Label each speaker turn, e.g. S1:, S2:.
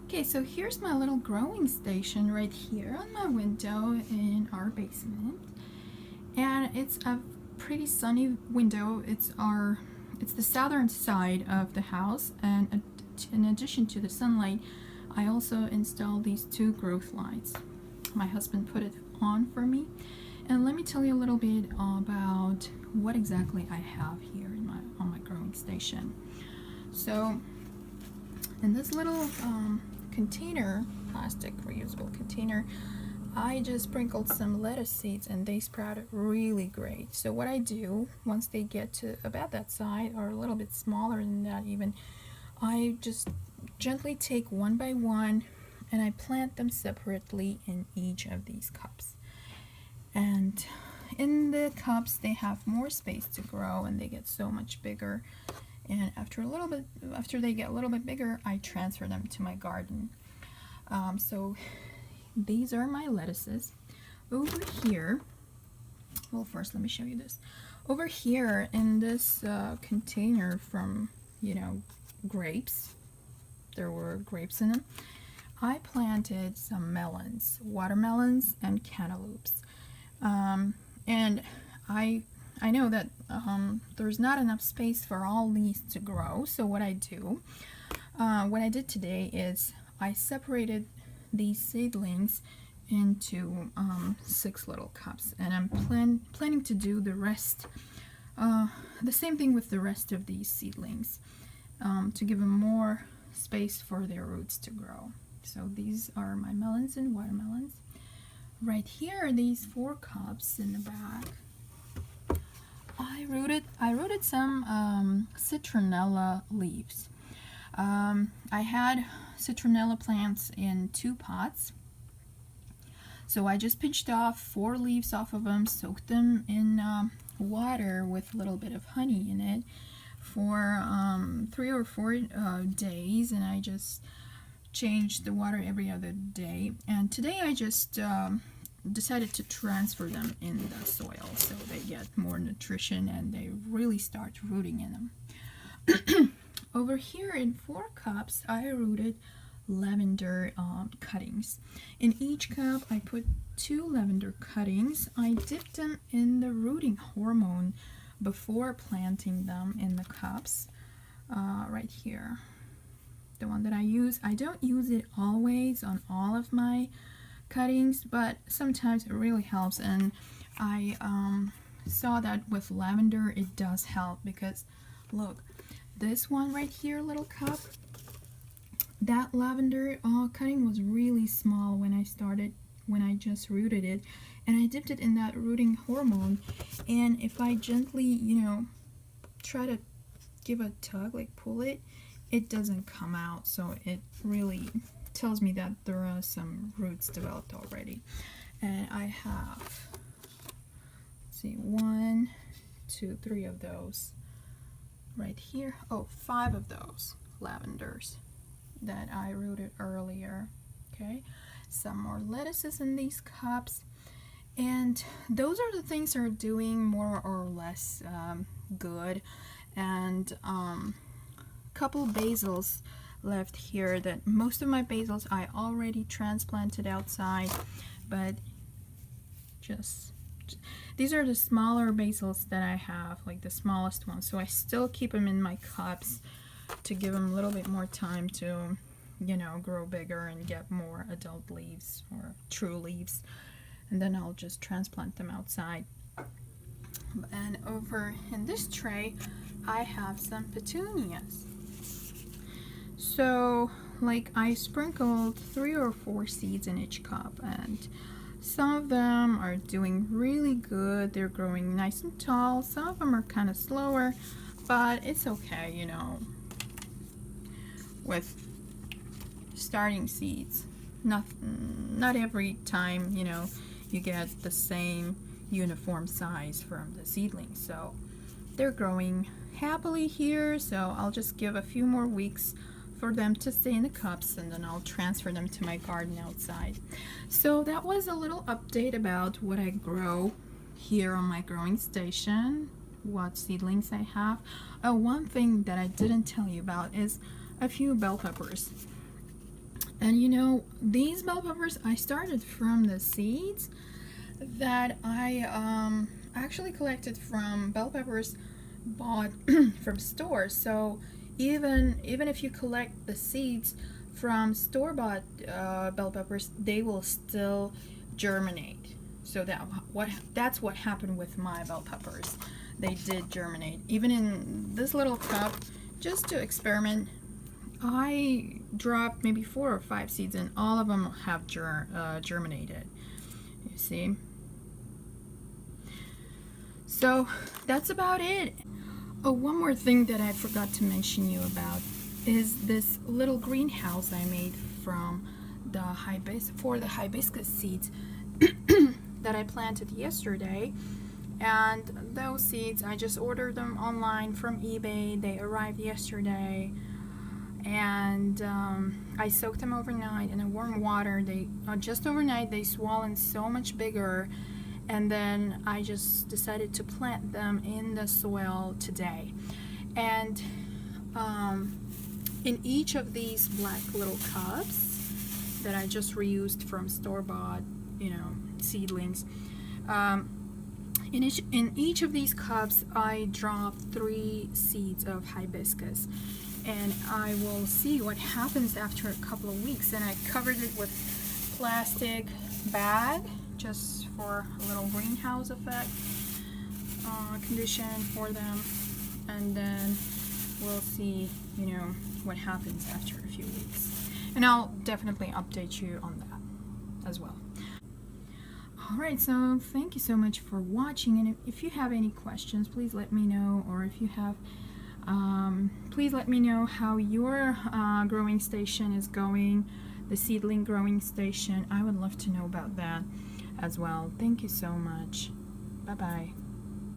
S1: Okay, so here's my little growing station right here on my window in our basement. And it's a pretty sunny window. It's the southern side of the house, and in addition to the sunlight, I also installed these two growth lights. My husband put it on for me. And let me tell you a little bit about what exactly I have here on my growing station. So in this little container, plastic reusable container, I just sprinkled some lettuce seeds and they sprouted really great. So what I do, once they get to about that size or a little bit smaller than that even, I just gently take one by one and I plant them separately in each of these cups. And in the cups they have more space to grow and they get so much bigger. And after they get a little bit bigger, I transfer them to my garden. So these are my lettuces. Over here, well, first let me show you this. Over here in this container from, grapes, there were grapes in them. I planted some melons, watermelons, and cantaloupes. And I know that there's not enough space for all these to grow, so what I did today is I separated these seedlings into 6 little cups, and I'm planning to do the rest, the same thing with the rest of these seedlings, to give them more space for their roots to grow. So these are my melons and watermelons. Right here are these 4 cups in the back. I rooted some citronella leaves. I had citronella plants in 2 pots, so I just pinched off 4 leaves off of them, soaked them in water with a little bit of honey in it for 3 or 4 days, and I just changed the water every other day. And today I just decided to transfer them in the soil so they get more nutrition and they really start rooting in them. Over here in 4 cups, I rooted lavender cuttings. In each cup, I put 2 lavender cuttings. I dipped them in the rooting hormone before planting them in the cups. Right here, the one that I use. I don't use it always on all of my cuttings, but sometimes it really helps, and I saw that with lavender it does help, because look, this one right here, little cup, that lavender cutting was really small when I just rooted it, and I dipped it in that rooting hormone, and if I gently try to give a tug, like pull it, it doesn't come out. So it really tells me that there are some roots developed already. And I have, let's see, 1, 2, 3 of those right here. Oh, 5 of those lavenders that I rooted earlier. Okay, some more lettuces in these cups, and those are the things that are doing more or less good. And couple basils left here, that most of my basils I already transplanted outside, but just these are the smaller basils that I have, like the smallest ones, so I still keep them in my cups to give them a little bit more time to grow bigger and get more adult leaves or true leaves, and then I'll just transplant them outside. And over in this tray I have some petunias. So like I sprinkled 3 or 4 seeds in each cup, and some of them are doing really good. They're growing nice and tall. Some of them are kind of slower, but it's okay, with starting seeds. Not every time, you get the same uniform size from the seedlings. So they're growing happily here, so I'll just give a few more weeks for them to stay in the cups, and then I'll transfer them to my garden outside. So that was a little update about what I grow here on my growing station, what seedlings I have. Oh, one thing that I didn't tell you about is a few bell peppers. And you know, these bell peppers, I started from the seeds that I actually collected from bell peppers bought from stores. So even if you collect the seeds from store-bought bell peppers, they will still germinate. So that's what happened with my bell peppers. They did germinate. Even in this little cup, just to experiment, I dropped maybe 4 or 5 seeds, and all of them have germinated. You see? So that's about it. Oh, one more thing that I forgot to mention you about is this little greenhouse I made from the hibiscus seeds that I planted yesterday. And those seeds, I just ordered them online from eBay. They arrived yesterday, and I soaked them overnight in a warm water. They just overnight they swollen so much bigger, and then I just decided to plant them in the soil today. And in each of these black little cups that I just reused from store-bought, you know, seedlings, in each of these cups I dropped 3 seeds of hibiscus, and I will see what happens after a couple of weeks. And I covered it with plastic bag just for a little greenhouse effect condition for them, and then we'll see, you know, what happens after a few weeks, and I'll definitely update you on that as well. Alright, so thank you so much for watching, and if you have any questions, please let me know, or if you have please let me know how your growing station is going, the seedling growing station. I would love to know about that as well. Thank you so much. Bye bye.